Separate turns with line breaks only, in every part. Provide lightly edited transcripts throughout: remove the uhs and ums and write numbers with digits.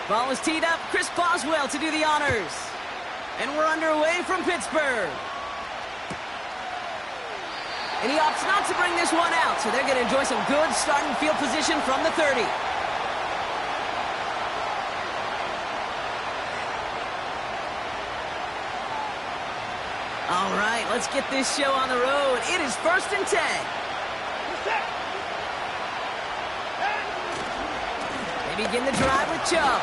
Ball is teed up. Chris Boswell to do the honors. And we're underway from Pittsburgh. And he opts not to bring this one out, so they're going to enjoy some good starting field position from the 30. All right, let's get this show on the road. It is 1st and 10. They begin the drive with Chubb,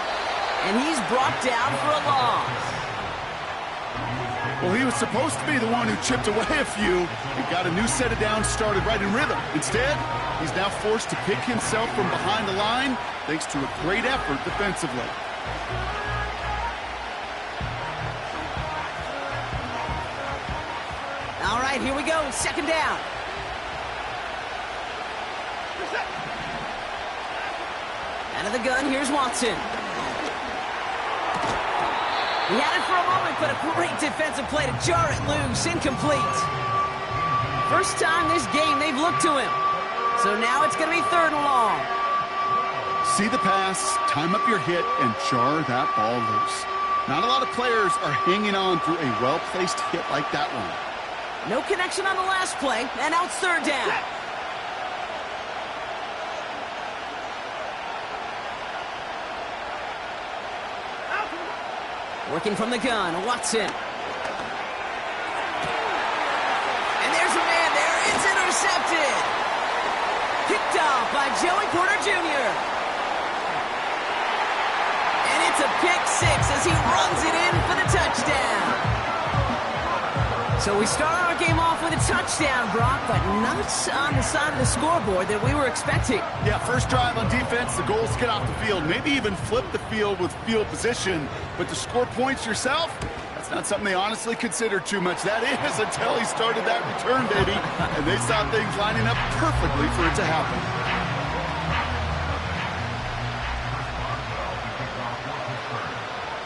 and he's brought down for a loss.
Well, he was supposed to be the one who chipped away a few and got a new set of downs started right in rhythm. Instead, he's now forced to pick himself from behind the line thanks to a great effort defensively.
All right, here we go. 2nd down. Out of the gun, here's Watson. He had it for a moment, but a great defensive play to jar it loose. Incomplete. First time this game they've looked to him. So now it's going to be 3rd and long.
See the pass, time up your hit, and jar that ball loose. Not a lot of players are hanging on through a well-placed hit like that one.
No connection on the last play, and now it's 3rd down. Working from the gun, Watson. And there's a man there. It's intercepted. Picked off by Joey Porter Jr. And it's a pick 6 as he runs it in for the touchdown. So we start our game off with a touchdown, Brock, but not on the side of the scoreboard that we were expecting.
Yeah, first drive on defense, the goal is to get off the field, maybe even flip the field with field position. But to score points yourself, that's not something they honestly consider too much. That is until he started that return, baby. And they saw things lining up perfectly for it to happen.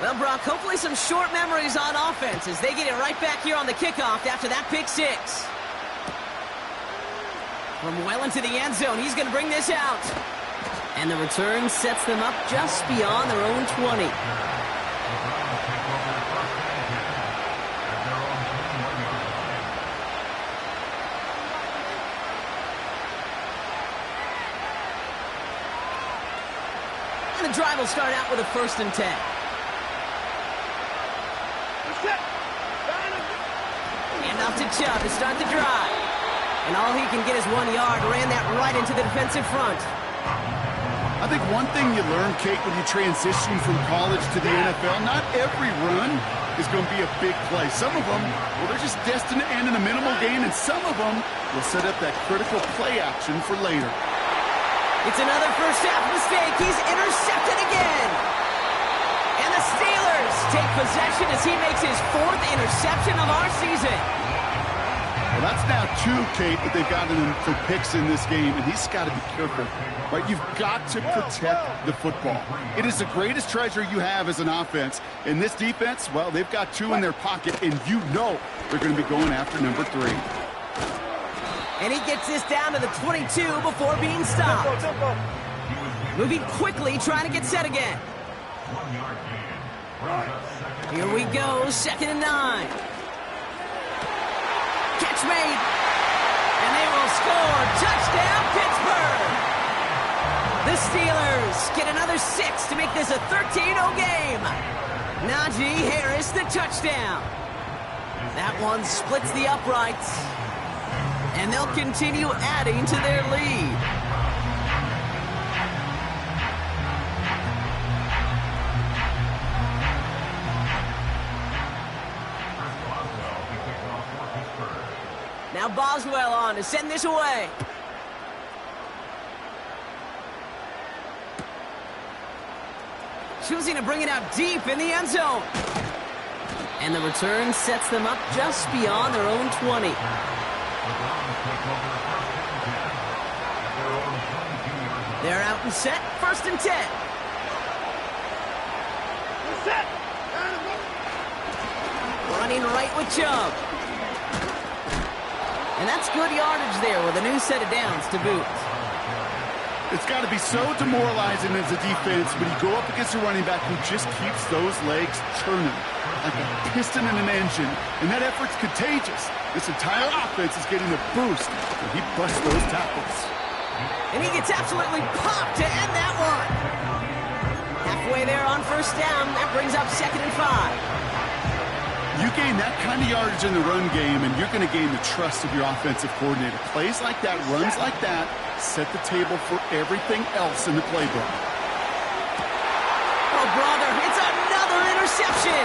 Well, Brock, hopefully some short memories on offense as they get it right back here on the kickoff after that pick 6. From well into the end zone, he's going to bring this out. And the return sets them up just beyond their own 20. And the drive will start out with a 1st and 10. Hand off to Chubb to start the drive. And all he can get is 1 yard. Ran that right into the defensive front.
I think one thing you learn, Kate, when you transition from college to the NFL, not every run is going to be a big play. Some of them, well, they're just destined to end in a minimal gain, and some of them will set up that critical play action for later.
It's another first half mistake. He's intercepted again. And the Steelers take possession as he makes his 4th interception of our season.
Well, that's now 2, Kate, that they've gotten him for picks in this game, and he's got to be careful. Right? You've got to protect the football. It is the greatest treasure you have as an offense. In this defense, well, they've got 2 in their pocket, and you know they're going to be going after number 3.
And he gets this down to the 22 before being stopped. Moving quickly, trying to get set again. Here we go, 2nd and 9. Catch made. And they will score. Touchdown, Pittsburgh. The Steelers get another 6 to make this a 13-0 game. Najee Harris, the touchdown. That one splits the uprights. And they'll continue adding to their lead. Now Boswell on to send this away. Choosing to bring it out deep in the end zone. And the return sets them up just beyond their own 20. They're out and set, 1st and 10. Running right with Chubb. And that's good yardage there with a new set of downs to boot.
It's got to be so demoralizing as a defense when you go up against a running back who just keeps those legs churning like a piston in an engine, and that effort's contagious. This entire offense is getting a boost when he busts those tackles.
And he gets absolutely popped to end that one. Halfway there on first down. That brings up 2nd and 5.
You gain that kind of yardage in the run game, and you're going to gain the trust of your offensive coordinator. Plays like that, runs like that, set the table for everything else in the playbook.
Oh, brother, it's another interception.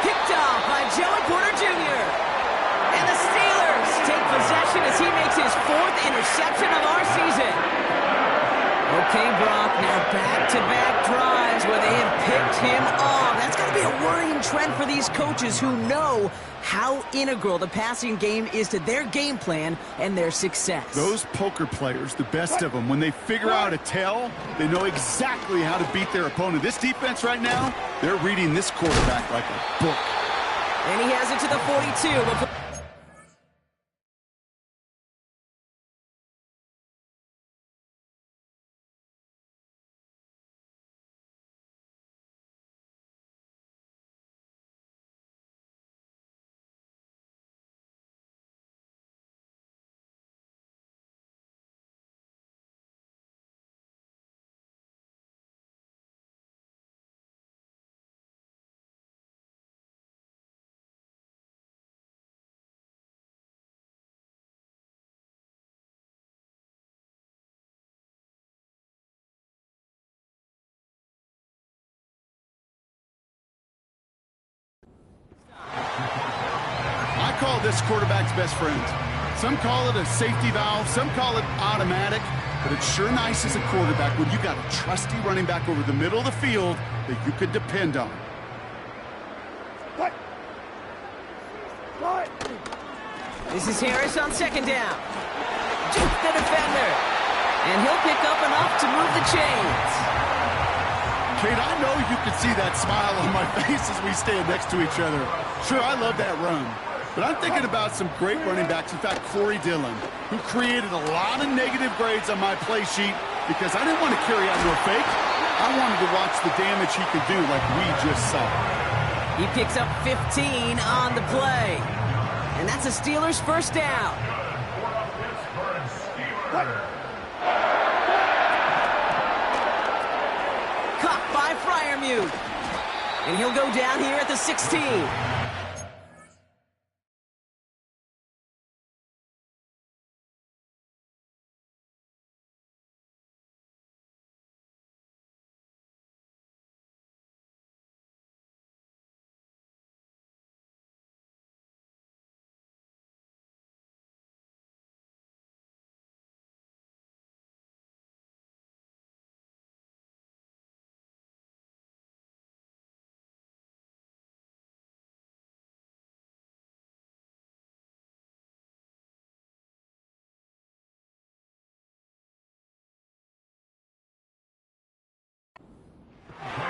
Picked off by Joey Porter Jr. And the Steelers take possession as he makes his 4th interception of our season. Okay, Brock, now back-to-back drives where they have picked him off. That's got to be a worrying trend for these coaches who know how integral the passing game is to their game plan and their success.
Those poker players, the best of them, when they figure out a tell, they know exactly how to beat their opponent. This defense right now, they're reading this quarterback like a book.
And he has it to the 42.
I call this quarterback's best friend. Some call it a safety valve, some call it automatic, but it's sure nice as a quarterback when you got a trusty running back over the middle of the field that you could depend on.
This is Harris on 2nd down. Juke the defender. And he'll pick up enough to move the chains.
Kate, I know you can see that smile on my face as we stand next to each other. Sure, I love that run. But I'm thinking about some great running backs. In fact, Corey Dillon, who created a lot of negative grades on my play sheet because I didn't want to carry out no fake. I wanted to watch the damage he could do like we just saw.
He picks up 15 on the play. And that's a Steelers first down. Caught by Freiermuth. And he'll go down here at the 16.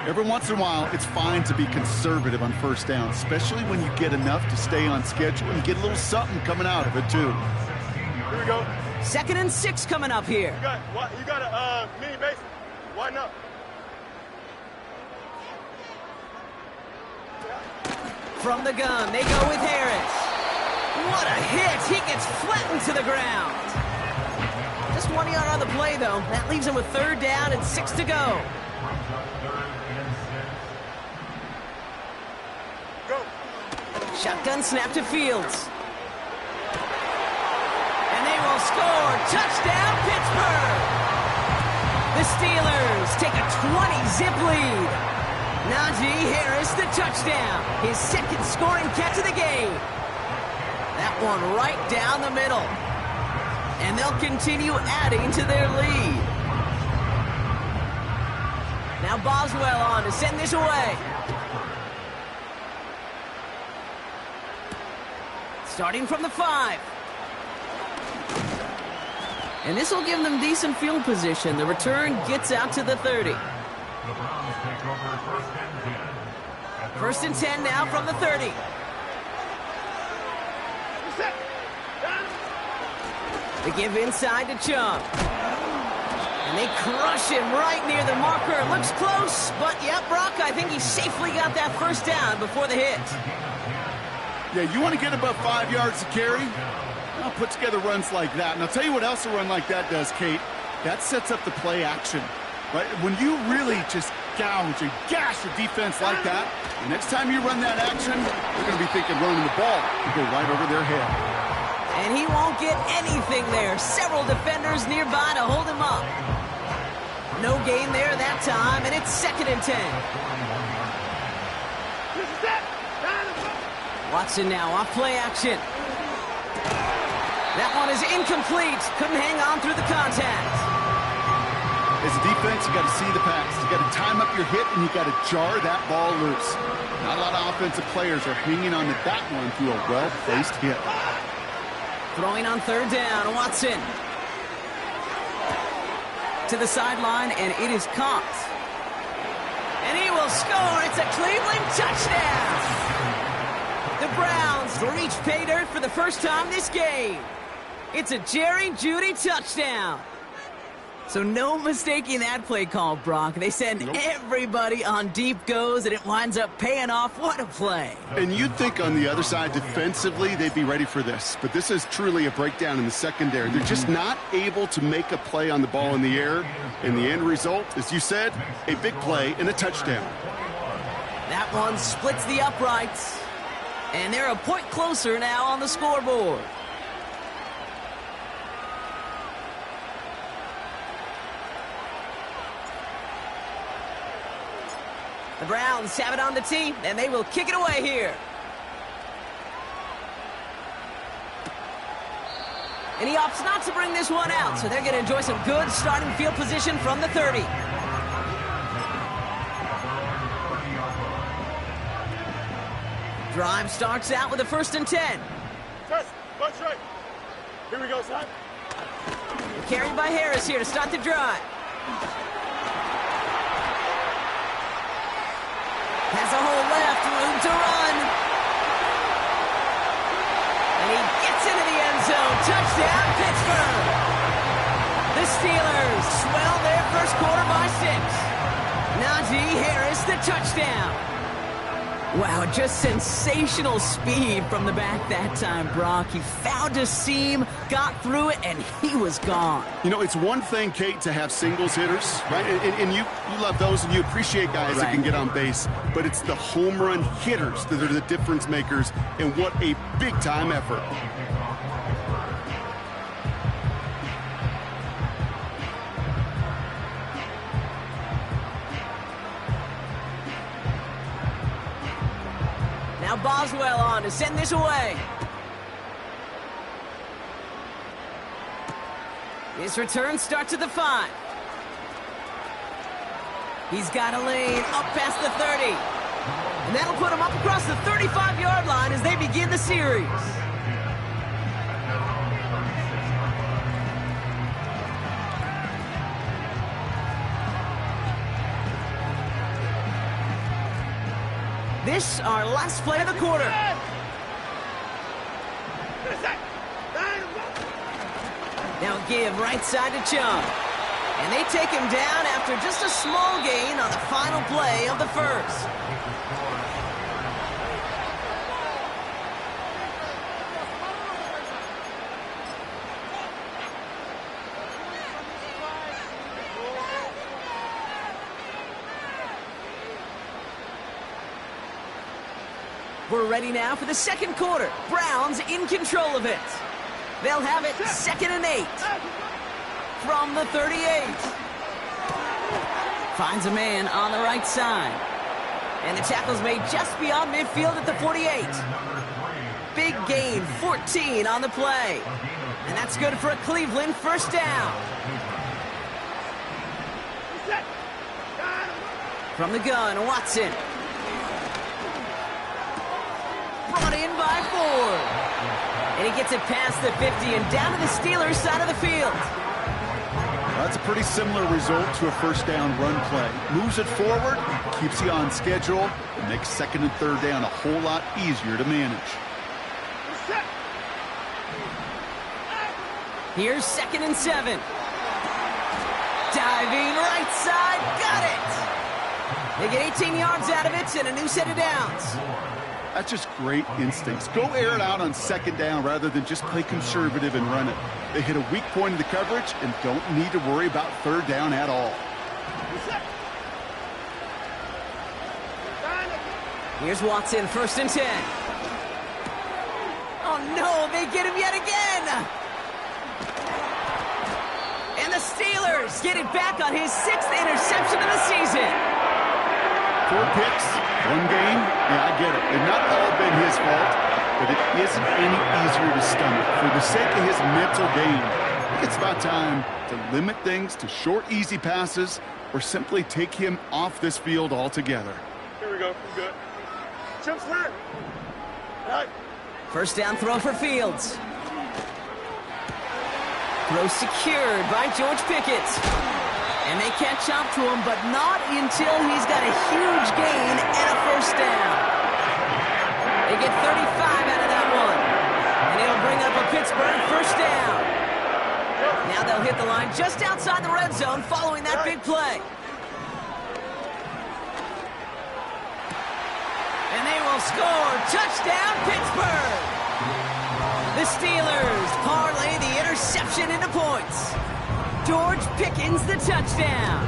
Every once in a while, it's fine to be conservative on first down, especially when you get enough to stay on schedule and get a little something coming out of it, too.
Here we go.
2nd and 6 coming up here.
You got a mini base. Why not?
From the gun, they go with Harris. What a hit! He gets flattened to the ground. Just 1 yard on the play, though. That leaves him with 3rd down and 6 to go. Shotgun snap to Fields. And they will score. Touchdown, Pittsburgh! The Steelers take a 20-zip lead. Najee Harris, the touchdown. His 2nd scoring catch of the game. That one right down the middle. And they'll continue adding to their lead. Now Boswell on to send this away. Starting from the 5. And this will give them decent field position. The return gets out to the 30. 1st and 10 now from the 30. They give inside to Chubb. And And they crush him right near the marker. Looks close, but yep, Brock, I think he safely got that first down before the hit.
Yeah, you want to get above 5 yards to carry? Well, put together runs like that. And I'll tell you what else a run like that does, Kate. That sets up the play action. Right? When you really just gouge and gash a defense like that, the next time you run that action, they're going to be thinking running the ball. You go right over their head.
And he won't get anything there. Several defenders nearby to hold him up. No gain there that time, and it's 2nd and 10. Watson now off play action. That one is incomplete. Couldn't hang on through the contact.
As a defense, you got to see the pass. You got to time up your hit, and you got to jar that ball loose. Not a lot of offensive players are hanging on to that one through a well-placed hit.
Throwing on 3rd down, Watson. To the sideline, and it is caught. And he will score. It's a Cleveland touchdown. The Browns reach pay dirt for the first time this game. It's a Jerry Jeudy touchdown. So no mistaking that play call, Brock. They send everybody on deep goes, and it winds up paying off. What a play.
And you'd think on the other side, defensively, they'd be ready for this. But this is truly a breakdown in the secondary. They're just not able to make a play on the ball in the air. And the end result, as you said, a big play and a touchdown.
That one splits the uprights. And they're a point closer now on the scoreboard. The Browns have it on the tee, and they will kick it away here. And he opts not to bring this one out, so they're going to enjoy some good starting field position from the 30. Drive starts out with a 1st and 10.
Test, bunch right. Here we go, son.
Carried by Harris here to start the drive. Has a hole left, room to run. And he gets into the end zone. Touchdown, Pittsburgh. The Steelers swell their first quarter by 6. Najee Harris, the touchdown. Wow, just sensational speed from the back that time, Brock. He found a seam, got through it, and he was gone.
You know, it's one thing, Kate, to have singles hitters, right? And you love those, and you appreciate guys that can get on base. But it's the home run hitters that are the difference makers, and what a big-time effort.
Now Boswell on to send this away. His return starts at the 5. He's got a lane up past the 30. And that'll put him up across the 35-yard line as they begin the series. This, our last play of the quarter. Now give right side to Chung. And they take him down after just a small gain on the final play of the first. We're ready now for the second quarter. Browns in control of it. They'll have it 2nd and 8. From the 38. Finds a man on the right side. And the tackle's made just beyond midfield at the 48. Big gain, 14 on the play. And that's good for a Cleveland first down. From the gun, Watson. Brought in by Ford. And he gets it past the 50 and down to the Steelers' side of the field.
That's a pretty similar result to a first down run play. Moves it forward, keeps you on schedule, and makes 2nd and 3rd down a whole lot easier to manage.
Here's 2nd and 7. Diving right side, got it! They get 18 yards out of it and a new set of downs.
That's just great instincts. Go air it out on second down rather than just play conservative and run it. They hit a weak point in the coverage and don't need to worry about third down at all.
Here's Watson, 1st and 10. Oh no, they get him yet again! And the Steelers get it back on his 6th interception of the season.
4 picks, 1 game. Yeah, I get it. They've not all been his fault, but it isn't any easier to stomach. For the sake of his mental game, I think it's about time to limit things to short, easy passes or simply take him off this field altogether.
Here we go. We're good. Jump start. Right.
1st down throw for Fields. Throw secured by George Pickett. And they can't chop to him, but not until he's got a huge gain and a 1st down. They get 35 out of that one. And it'll bring up a Pittsburgh 1st down. Now they'll hit the line just outside the red zone following that big play. And they will score. Touchdown, Pittsburgh! The Steelers parlay the interception into points. George Pickens the touchdown.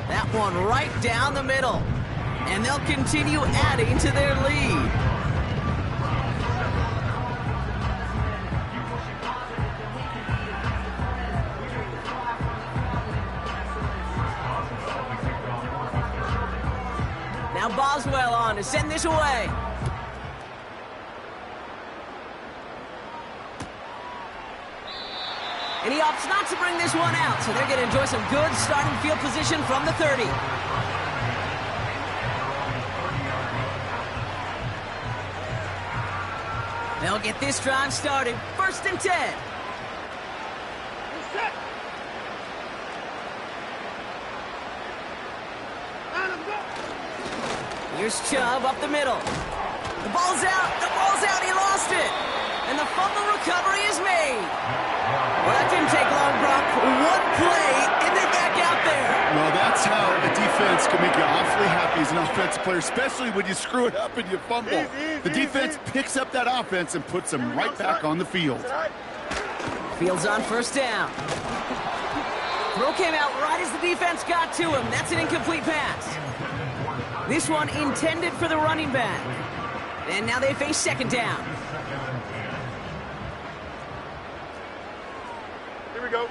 That one right down the middle. And they'll continue adding to their lead. Now Boswell on to send this away. And he opts not to bring this one out, so they're going to enjoy some good starting field position from the 30. They'll get this drive started. 1st and 10. Here's Chubb up the middle. The ball's out. The ball's out. He lost it. And the fumble recovery is made. Well, that didn't take long, Brock. 1 play, and they're back out there.
Well, that's how a defense can make you awfully happy as an offensive player, especially when you screw it up and you fumble. The defense picks up that offense and puts them right back on the field.
Fields on 1st down. Throw came out right as the defense got to him. That's an incomplete pass. This one intended for the running back. And now they face 2nd down.
Here we go.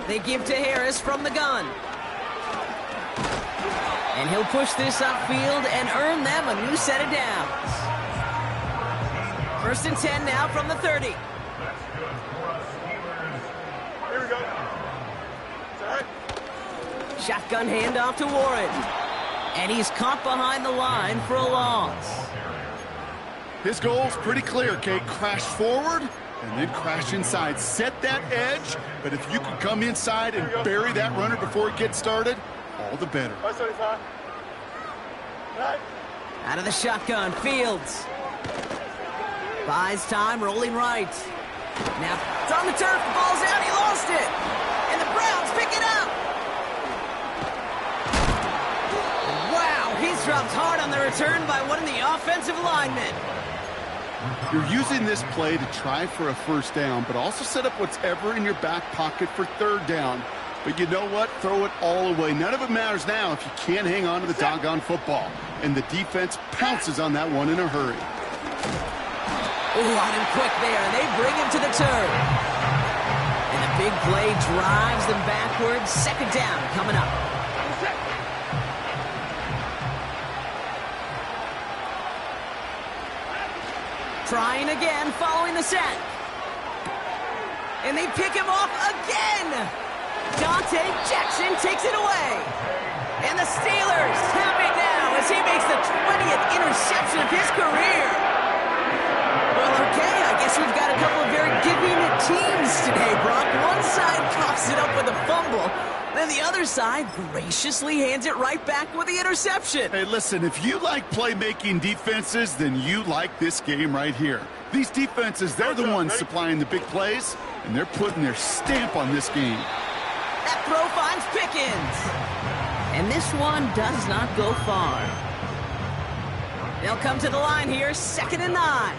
They give to Harris from the gun. And he'll push this upfield and earn them a new set of downs. 1st and 10 now from the 30.
Here we go. Side.
Shotgun handoff to Warren. And he's caught behind the line for a loss.
His goal's pretty clear, Kate. Crash forward and then crash inside. Set that edge, but if you can come inside and bury that runner before it gets started, all the better.
575. Right.
Out of the shotgun, Fields. Buys time, rolling right. Now, it's on the turf, the ball's out, he lost it. And the Browns pick it up. Wow, he's dropped hard on the return by one of the offensive linemen.
You're using this play to try for a 1st down, but also set up whatever in your back pocket for 3rd down. But you know what? Throw it all away. None of it matters now if you can't hang on to the doggone football. And the defense pounces on that one in a hurry.
Oh, on him quick there, and they bring him to the turf. And the big play drives them backwards. 2nd down coming up. Trying again following the sack. And they pick him off again. Dante Jackson takes it away. And the Steelers have it now as he makes the 20th interception of his career. Well, okay, I guess we've got a couple of very giving teams today, Brock. One side coughs it up with a fumble. Then the other side graciously hands it right back with the interception.
Hey, listen, if you like playmaking defenses, then you like this game right here. These defenses, they're the ones supplying the big plays, and they're putting their stamp on this game.
That throw finds Pickens. And this one does not go far. They'll come to the line here, 2nd and 9.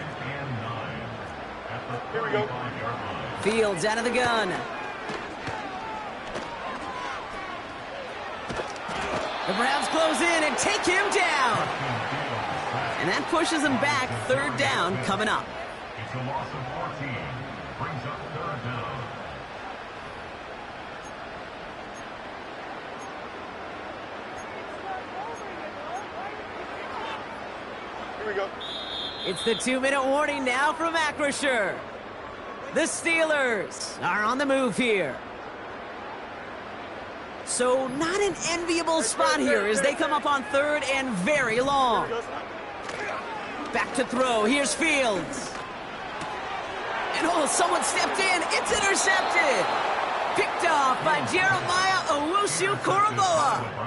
Here we go.
Fields out of the gun. The Browns close in and take him down. And that pushes him back. 3rd down coming up.
It's a loss of 14. Brings up 3rd down.
Here we go.
It's the 2-minute warning now from Acrisure. The Steelers are on the move here. So not an enviable spot here as they come up on 3rd and very long. Back to throw. Here's Fields. And oh, someone stepped in. It's intercepted. Picked off by Jeremiah Owusu-Koramoah.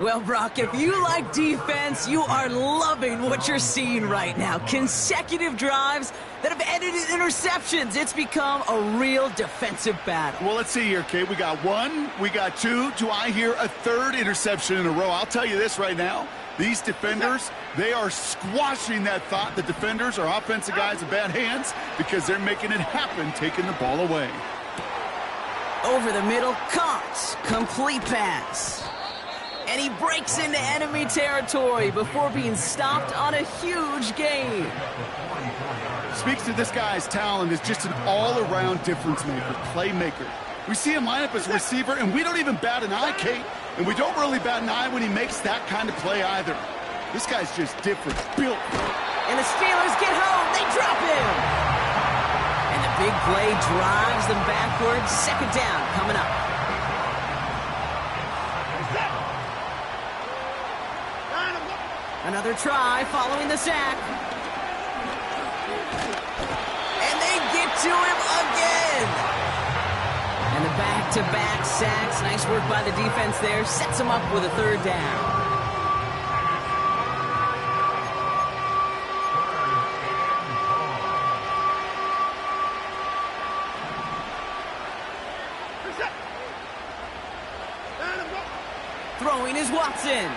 Well, Brock, if you like defense, you are loving what you're seeing right now. Consecutive drives that have ended in interceptions. It's become a real defensive battle.
Well, let's see here, Kate. We got 1, we got 2. Do I hear a 3rd interception in a row? I'll tell you this right now. These defenders, they are squashing that thought. The defenders are offensive guys in bad hands because they're making it happen, taking the ball away.
Over the middle, caught. Complete pass. And he breaks into enemy territory before being stopped on a huge gain.
Speaks to this guy's talent as just an all-around difference maker, playmaker. We see him line up as a receiver, and we don't even bat an eye, Kate. And we don't really bat an eye when he makes that kind of play either. This guy's just different, built.
And the Steelers get home. They drop him. And the big play drives them backwards. 2nd down coming up. Another try following the sack. And they get to him again. And the back-to-back sacks. Nice work by the defense there. Sets him up with a 3rd down. Throwing is Watson.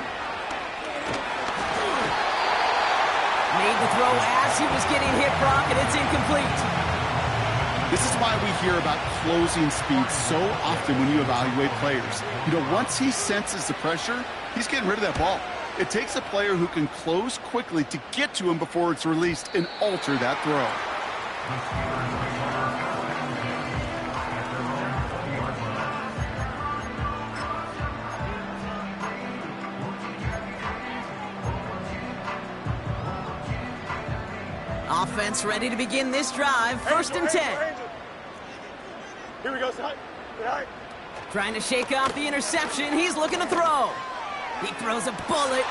Made the throw as he was getting hit, Brock, and it's incomplete.
This is why we hear about closing speed so often when you evaluate players. You know, once he senses the pressure, he's getting rid of that ball. It takes a player who can close quickly to get to him before it's released and alter that throw.
Offense ready to begin this drive. 1st and 10.
Here we go, son.
Trying to shake off the interception. He's looking to throw. He throws a bullet.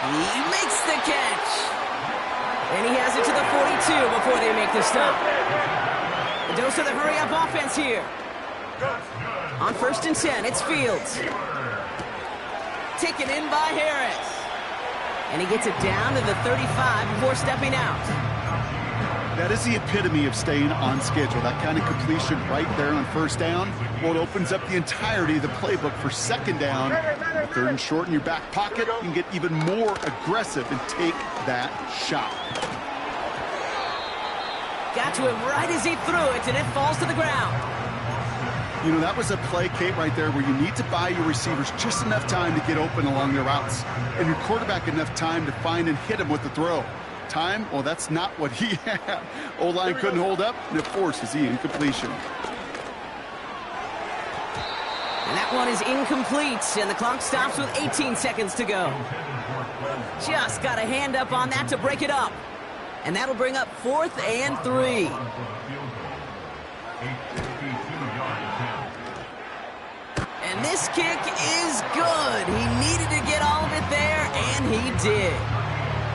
He makes the catch. And he has it to the 42 before they make the stop. A dose of the hurry-up offense here. On 1st and 10, it's Fields. Taken in by Harris. And he gets it down to the 35 before stepping out.
That is the epitome of staying on schedule. That kind of completion right there on 1st down. Well, it opens up the entirety of the playbook for 2nd down. 3rd and short in your back pocket. You can get even more aggressive and take that shot.
Got to him right as he threw it, and it falls to the ground.
You know, that was a play, Kate, right there where you need to buy your receivers just enough time to get open along their routes. And your quarterback enough time to find and hit him with the throw. Time, well, that's not what he had. O-line couldn't hold up, and it forces the incompletion.
And that one is incomplete, and the clock stops with 18 seconds to go. Just got a hand up on that to break it up. And that'll bring up 4th and 3. And this kick is good. He needed to get all of it there, and he did.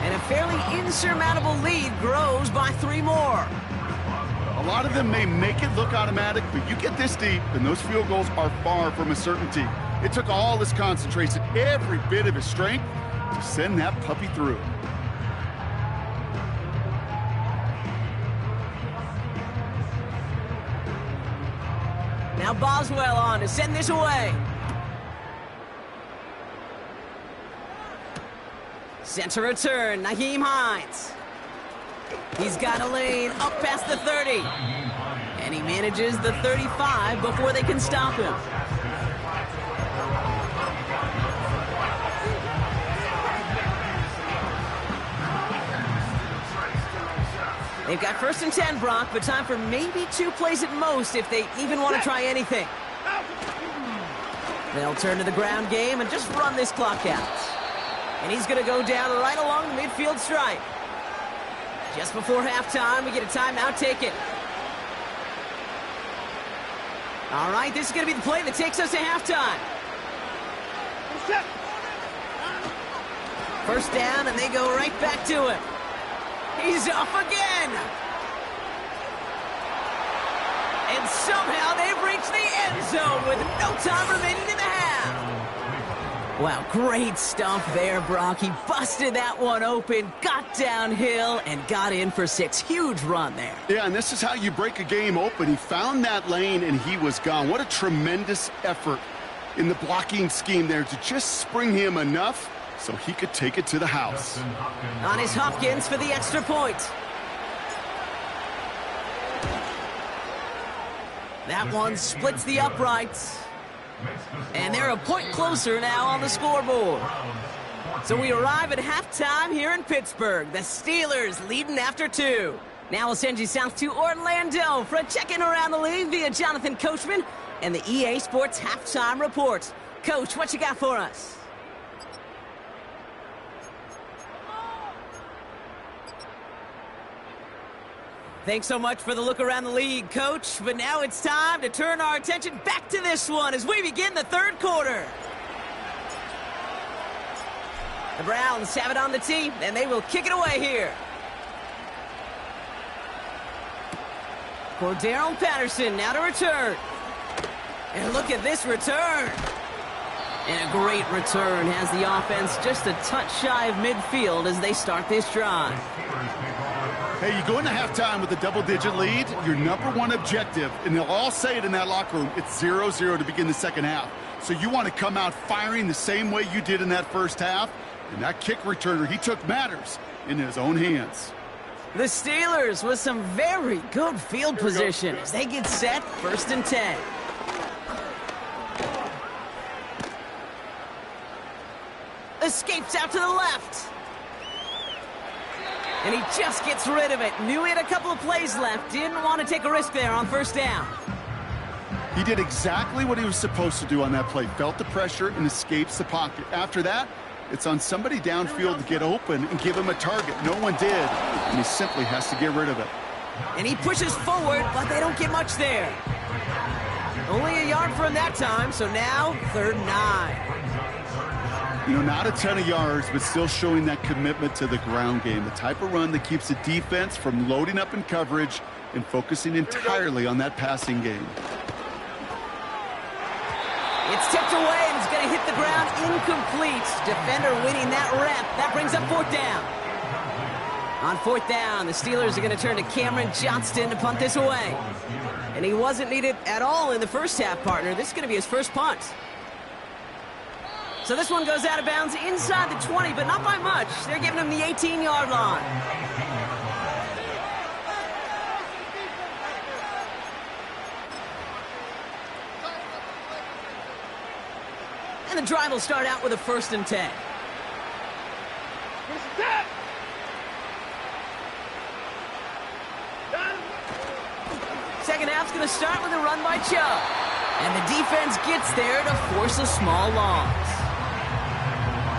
And a fairly insurmountable lead grows by 3 more.
A lot of them may make it look automatic, but you get this deep, and those field goals are far from a certainty. It took all his concentration, every bit of his strength, to send that puppy through.
Now Now Boswell on to send this away. Center return, Nyheim Hines. He's got a lane up past the 30. And he manages the 35 before they can stop him. They've got 1st and 10, Brock, but time for maybe 2 plays at most if they even want to try anything. They'll turn to the ground game and just run this clock out. And he's going to go down right along the midfield stripe. Just before halftime, we get a timeout taken. All right, this is going to be the play that takes us to halftime. 1st down, and they go right back to him. He's off again. And somehow they've reached the end zone with no time remaining in the half. Wow, great stuff there, Brock. He busted that one open, got downhill, and got in for 6. Huge run there.
Yeah, and this is how you break a game open. He found that lane, and he was gone. What a tremendous effort in the blocking scheme there to just spring him enough so he could take it to the house.
On his Hopkins for the extra point. That one splits the uprights. And they're a point closer now on the scoreboard. So we arrive at halftime here in Pittsburgh. The Steelers leading after 2. Now we'll send you south to Orlando for a check-in around the league via Jonathan Coachman and the EA Sports Halftime Report. Coach, what you got for us? Thanks so much for the look around the league, Coach. But now it's time to turn our attention back to this one as we begin the 3rd quarter. The Browns have it on the tee, and they will kick it away here. Cordero Patterson now to return. And look at this return. And a great return has the offense just a touch shy of midfield as they start this drive.
Hey, you go into halftime with a double-digit lead, your #1 objective, and they'll all say it in that locker room, it's 0-0 to begin the 2nd half. So you want to come out firing the same way you did in that 1st half, and that kick returner, he took matters in his own hands.
The Steelers with some very good field position as they get set, 1st and 10. Escapes out to the left. And he just gets rid of it. Knew he had a couple of plays left. Didn't want to take a risk there on 1st down.
He did exactly what he was supposed to do on that play. Felt the pressure and escapes the pocket. After that, it's on somebody downfield to get open and give him a target. No one did, and he simply has to get rid of it.
And he pushes forward, but they don't get much there. Only a yard for him that time, so now 3rd and 9.
You know, not a ton of yards, but still showing that commitment to the ground game. The type of run that keeps the defense from loading up in coverage and focusing entirely on that passing game.
It's tipped away, and it's going to hit the ground incomplete. Defender winning that rep. That brings up 4th down. On 4th down, the Steelers are going to turn to Cameron Johnston to punt this away. And he wasn't needed at all in the 1st half, partner. This is going to be his 1st punt. So this one goes out of bounds inside the 20, but not by much. They're giving him the 18-yard line. And the drive will start out with a 1st and 10. Second half's going to start with a run by Chubb. And the defense gets there to force a small loss.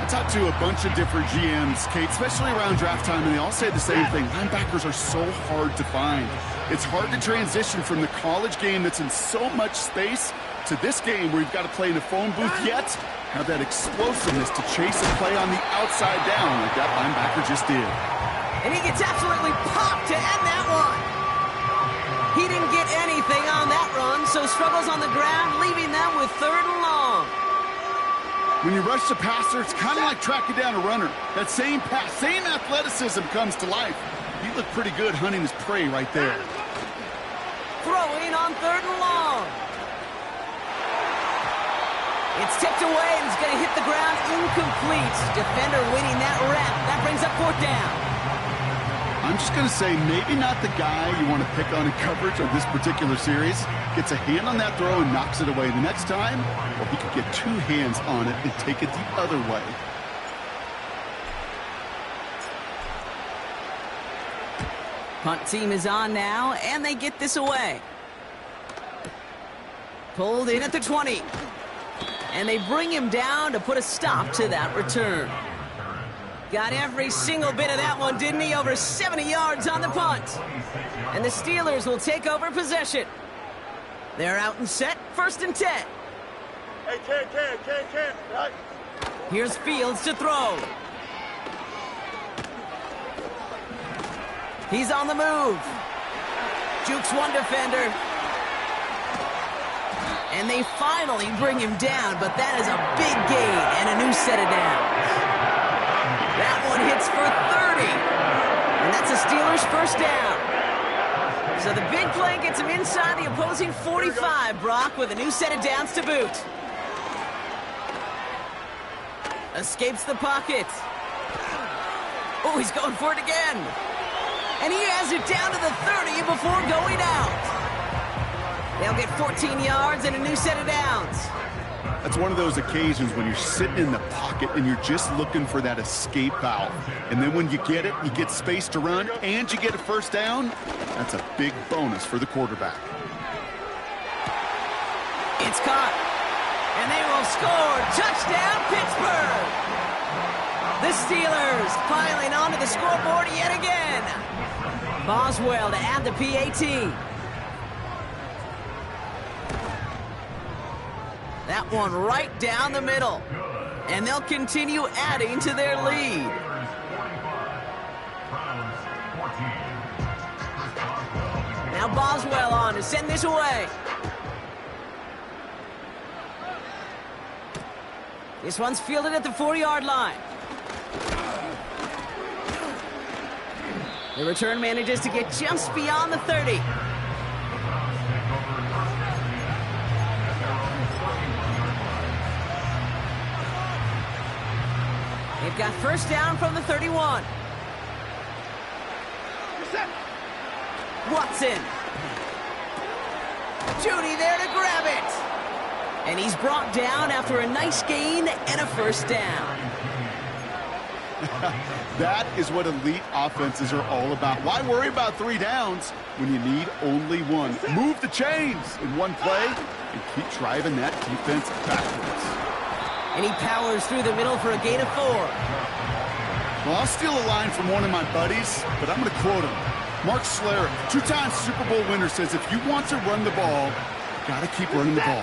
I talked to a bunch of different GMs, Kate, especially around draft time, and they all say the same thing. Linebackers are so hard to find. It's hard to transition from the college game that's in so much space to this game where you've got to play in a phone booth, yet have that explosiveness to chase a play on the outside down like that linebacker just did.
And he gets absolutely popped to end that one. He didn't get anything on that run, so struggles on the ground, leaving them with 3rd and long.
When you rush the passer, it's kind of like tracking down a runner. That same pass, same athleticism comes to life. He looked pretty good hunting his prey right there.
Throwing on 3rd and long. It's tipped away, and it's going to hit the ground incomplete. Defender winning that rep. That brings up 4th down.
I'm just going to say maybe not the guy you want to pick on in coverage on this particular series. Gets a hand on that throw and knocks it away the next time, or he could get 2 hands on it and take it the other way.
Punt team is on now, and they get this away. Pulled in at the 20. And they bring him down to put a stop to that return. Got every single bit of that one, didn't he? Over 70 yards on the punt. And the Steelers will take over possession. They're out and set, 1st and 10.
Hey, Ken. Right.
Here's Fields to throw. He's on the move. Jukes one defender. And they finally bring him down, but that is a big gain and a new set of downs. That one hits for 30. And that's a Steelers 1st down. So the big play gets him inside the opposing 45, Brock, with a new set of downs to boot. Escapes the pocket. Oh, he's going for it again. And he has it down to the 30 before going out. They'll get 14 yards and a new set of downs.
That's one of those occasions when you're sitting in the pocket and you're just looking for that escape valve. And then when you get it, you get space to run, and you get a 1st down. That's a big bonus for the quarterback.
It's caught. And they will score. Touchdown, Pittsburgh! The Steelers piling onto the scoreboard yet again. Boswell to add the PAT. That one right down the middle. And they'll continue adding to their lead. Now Boswell on to send this away. This one's fielded at the 4-yard line. The return manages to get just beyond the 30. They've got 1st down from the 31. Watson. Judy there to grab it. And he's brought down after a nice gain and a 1st down.
That is what elite offenses are all about. Why worry about 3 downs when you need only 1? Move the chains in one play and keep driving that defense backwards.
And he powers through the middle for a gain of 4.
Well, I'll steal a line from one of my buddies, but I'm going to quote him. Mark Schlereth, 2-time Super Bowl winner, says if you want to run the ball, you got to keep running the ball.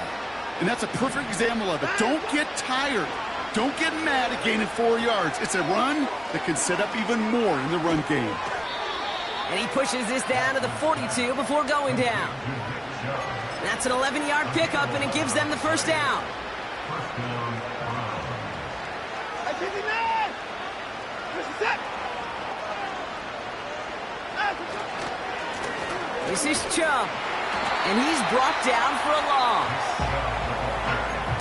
And that's a perfect example of it. Don't get tired. Don't get mad at gaining 4 yards. It's a run that can set up even more in the run game.
And he pushes this down to the 42 before going down. That's an 11-yard pickup, and it gives them the 1st down. This is Chubb, and he's brought down for a loss.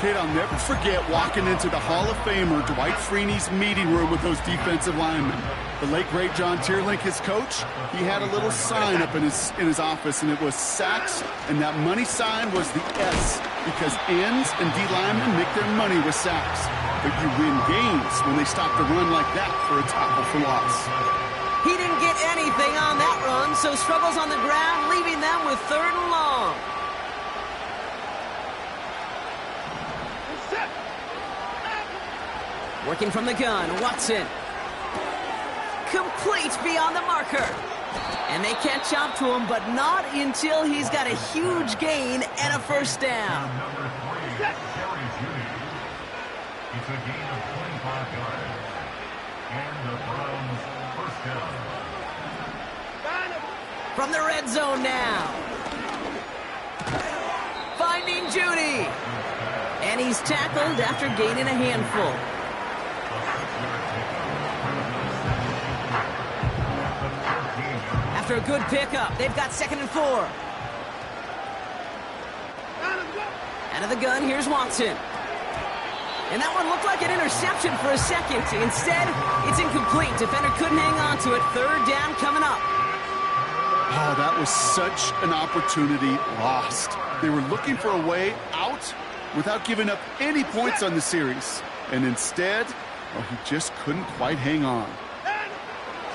Kate, I'll never forget walking into the Hall of Famer Dwight Freeney's meeting room with those defensive linemen. The late, great John Tierlink, his coach, he had a little sign up in his office, and it was sacks, and that money sign was the S, because ends and D linemen make their money with sacks. But you win games when they stop the run like that for a tackle for loss.
He didn't get anything on that run, so struggles on the ground, leaving them with 3rd and long. Working from the gun, Watson. Complete beyond the marker. And they catch up to him, but not until he's got a huge gain and a 1st down.
It's a gain of 25 yards. And the Browns 1st down.
From the red zone now. Finding Judy. And he's tackled after gaining a handful. After a good pickup, they've got 2nd and 4. Out of the gun, here's Watson. And that one looked like an interception for a second. Instead, it's incomplete. Defender couldn't hang on to it. Third down coming up.
Oh, that was such an opportunity lost. They were looking for a way out without giving up any points on the series. And instead, well, he just couldn't quite hang on.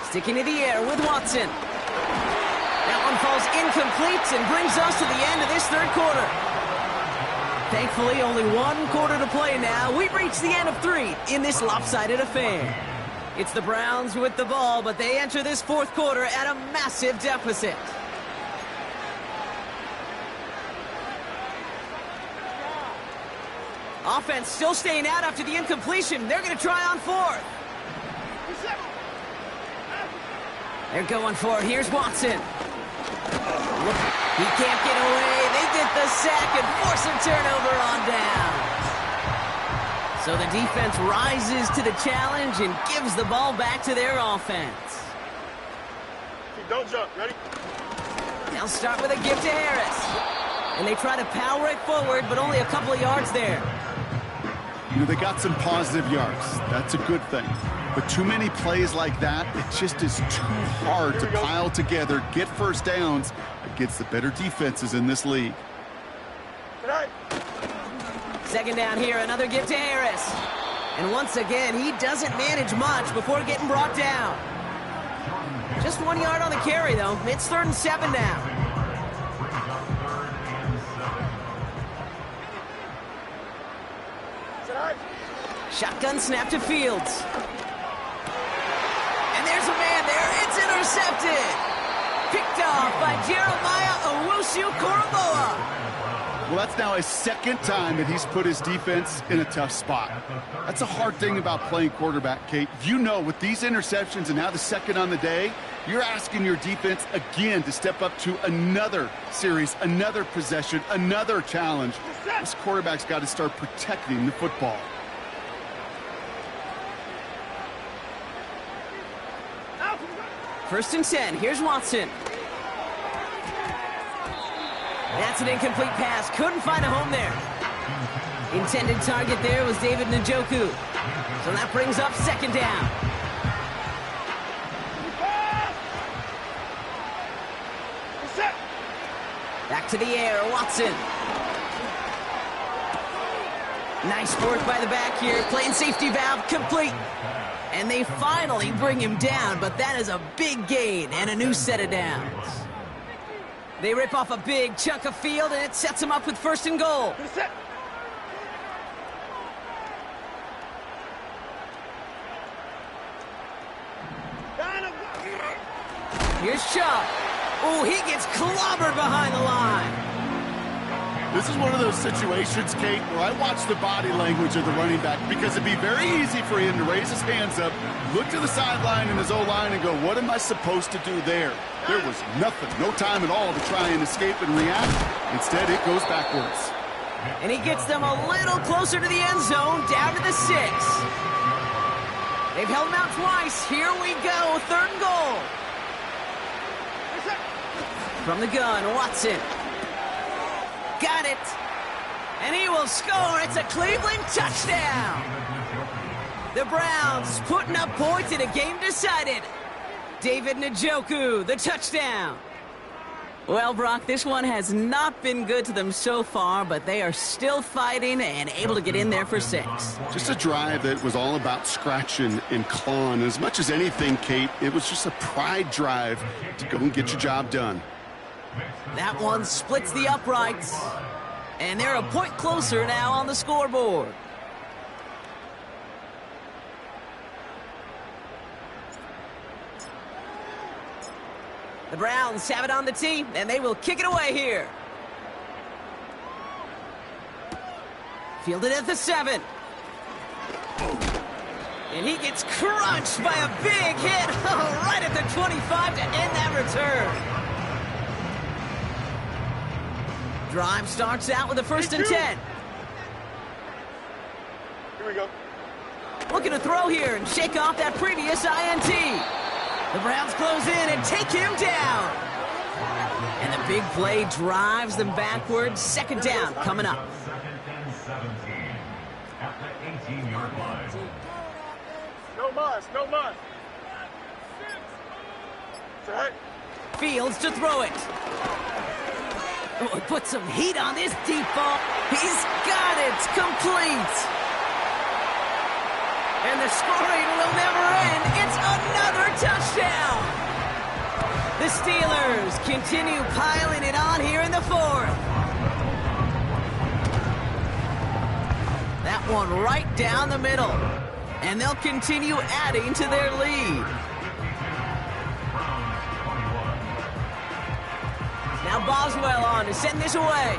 Sticking to the air with Watson. That one falls incomplete and brings us to the end of this third quarter. Thankfully, only one quarter to play now. We've reached the end of 3 in this lopsided affair. It's the Browns with the ball, but they enter this fourth quarter at a massive deficit. Offense still staying out after the incompletion. They're going to try on fourth. They're going for it. Here's Watson. He can't get away. They get the sack and force a turnover on down. So the defense rises to the challenge and gives the ball back to their offense.
Don't jump. Ready?
They'll start with a give to Harris. And they try to power it forward, but only a couple of yards there.
You know, they got some positive yards. That's a good thing. But too many plays like that, it just is too hard to pile together, get first downs against the better defenses in this league.
Second down here, another give to Harris. And once again, he doesn't manage much before getting brought down. Just 1 yard on the carry, though. It's 3rd and 7 now. Shotgun snap to Fields. And there's a man there. It's intercepted. Picked off by Jeremiah Owusu-Koramoah.
Well, that's now his second time that he's put his defense in a tough spot. That's a hard thing about playing quarterback, Kate. You know, with these interceptions and now the second on the day, you're asking your defense again to step up to another series, another possession, another challenge. This quarterback's got to start protecting the football.
First and 10. Here's Watson. That's an incomplete pass. Couldn't find a home there. Intended target there was David Njoku. So that brings up second down. Back to the air, Watson. Nice work by the back here. Playing safety valve complete. And they finally bring him down, but that is a big gain and a new set of downs. They rip off a big chunk of field, and it sets them up with 1st and goal. Here's Chubb. Oh, he gets clobbered behind the line.
This is one of those situations, Kate, where I watch the body language of the running back because it'd be very easy for him to raise his hands up, look to the sideline in his O-line and go, what am I supposed to do there? There was nothing, no time at all to try and escape and react. Instead, it goes backwards.
And he gets them a little closer to the end zone, down to the 6. They've held him out twice. Here we go, 3rd and goal. From the gun, Watson. Got it. And he will score. It's a Cleveland touchdown. The Browns putting up points in a game decided. David Njoku, the touchdown. Well, Brock, this one has not been good to them so far, but they are still fighting and able to get in there for 6.
Just a drive that was all about scratching and clawing. As much as anything, Kate, it was just a pride drive to go and get your job done.
That one splits the uprights. And they're a point closer now on the scoreboard. The Browns have it on the tee, and they will kick it away here. Fielded at the 7. And he gets crunched by a big hit right at the 25 to end that return. Drive starts out with a 1st and 10.
Here we go.
Looking to throw here and shake off that previous INT. The Browns close in and take him down. And the big play drives them backwards. 2nd down coming up.
2nd and 17 at the 18-yard line.
No muss, no muss. Right.
Fields to throw it. Oh, put some heat on this deep ball. He's got it. Complete. And the scoring will never end. It's another touchdown. The Steelers continue piling it on here in the fourth. That one right down the middle. And they'll continue adding to their lead. Now Boswell on to send this away.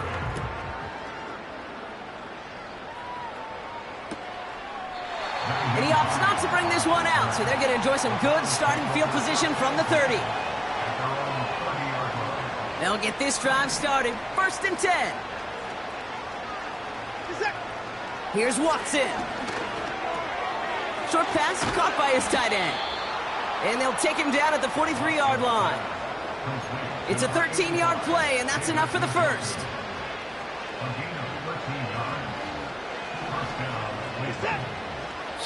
And he opts not to bring this one out, so they're going to enjoy some good starting field position from the 30. They'll get this drive started. 1st and 10. Here's Watson. Short pass caught by his tight end. And they'll take him down at the 43-yard line. It's a 13-yard play, and that's enough for the first.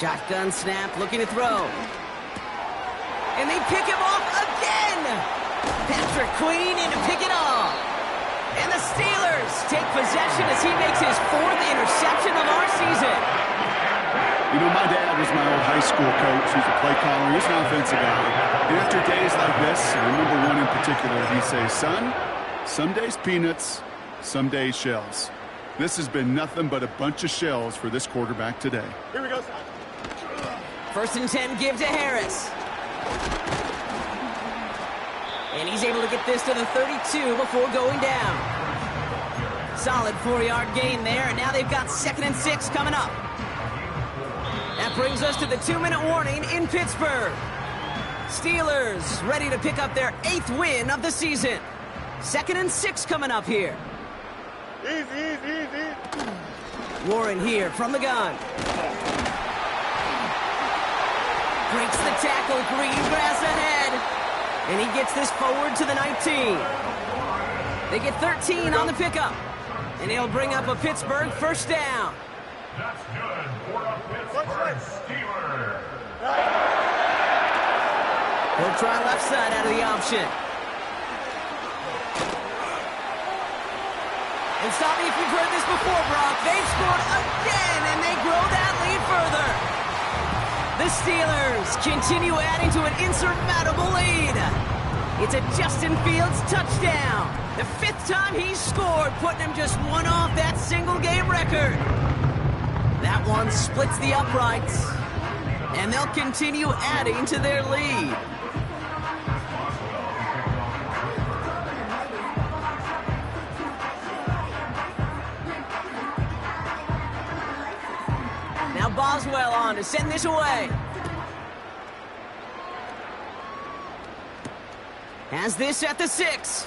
Shotgun snap, looking to throw. And they pick him off again! Patrick Queen in to pick it off. And the Steelers take possession as he makes his 4th interception of our season.
You know, my dad was my old high school coach. He's a play caller. He's an offensive guy. And after days like this, I remember one in particular, he'd say, son, some days peanuts, some days shells. This has been nothing but a bunch of shells for this quarterback today.
Here we go, son.
1st and 10, give to Harris. And he's able to get this to the 32 before going down. Solid 4-yard gain there, and now they've got 2nd and 6 coming up. That brings us to the 2-minute warning in Pittsburgh. Steelers ready to pick up their 8th win of the season. 2nd and 6 coming up here.
Easy.
Warren here from the gun. Breaks the tackle, green grass ahead. And he gets this forward to the 19. They get 13 on the pickup. And he'll bring up a Pittsburgh 1st down.
That's good for a Pittsburgh Steeler.
He'll try left side out of the option. And stop me if you've heard this before, Brock. They've scored again, and they grow that lead further. The Steelers continue adding to an insurmountable lead. It's a Justin Fields touchdown. The 5th time he's scored, putting him just one off that single-game record. That one splits the uprights, and they'll continue adding to their lead. Now Boswell on to send this away. Has this at the 6.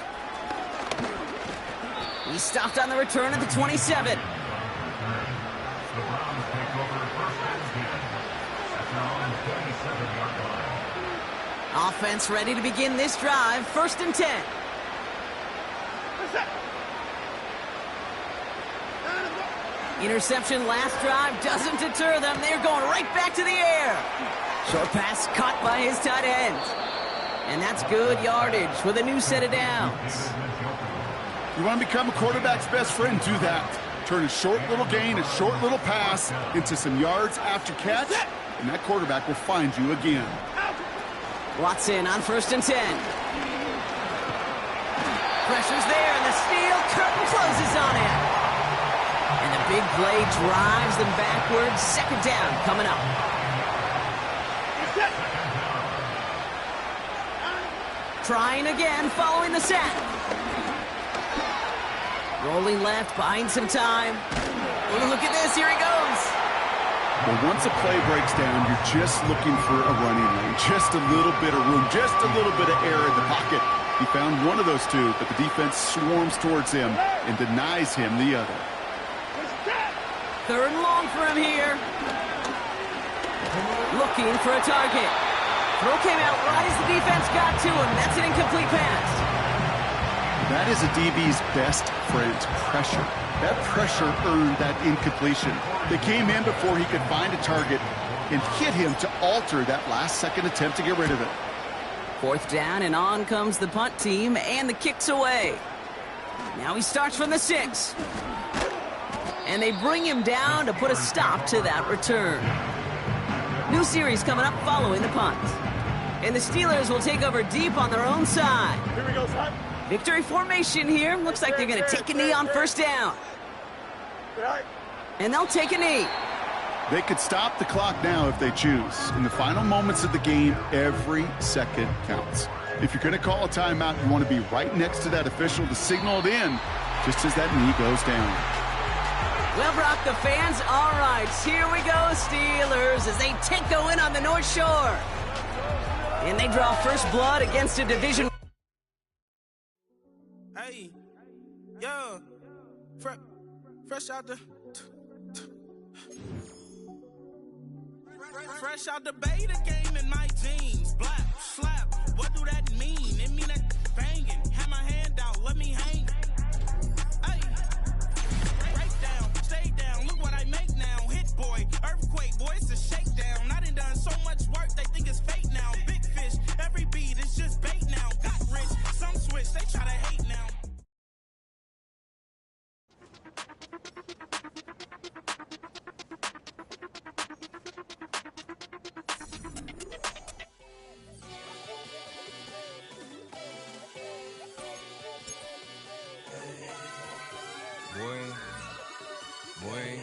He stopped on the return at the 27. Offense ready to begin this drive. 1st and 10. Interception last drive doesn't deter them. They're going right back to the air. Short pass caught by his tight end. And that's good yardage with a new set of downs.
You want to become a quarterback's best friend? Do that. Turn a short little gain, a short little pass into some yards after catch, and that quarterback will find you again.
Watson on 1st and 10. Pressure's there, and the steel curtain closes on him. And the big play drives them backwards. 2nd down coming up. Trying again following the sack. Rolling left, buying some time. Ooh, look at this, here he goes.
Well, once a play breaks down, you're just looking for a running lane. Just a little bit of room, just a little bit of air in the pocket. He found one of those two, but the defense swarms towards him and denies him the other.
3rd and long for him here. Looking for a target. Throw came out right as the defense got to him. That's an incomplete pass.
That is a DB's best friend, pressure. That pressure earned that incompletion. They came in before he could find a target and hit him to alter that last-second attempt to get rid of it.
4th down, and on comes the punt team, and the kick's away. Now he starts from the 6. And they bring him down to put a stop to that return. New series coming up following the punt. And the Steelers will take over deep on their own side.
Here we go, son.
Victory formation here. Looks like they're going to take a knee on 1st down. And they'll take a knee.
They could stop the clock now if they choose. In the final moments of the game, every second counts. If you're going to call a timeout, you want to be right next to that official to signal it in just as that knee goes down.
Well, Brock, the fans, all right, here we go, Steelers, as they take the win on the North Shore. And they draw first blood against a division.
Hey, yo, fresh out the... Fresh out the beta game in my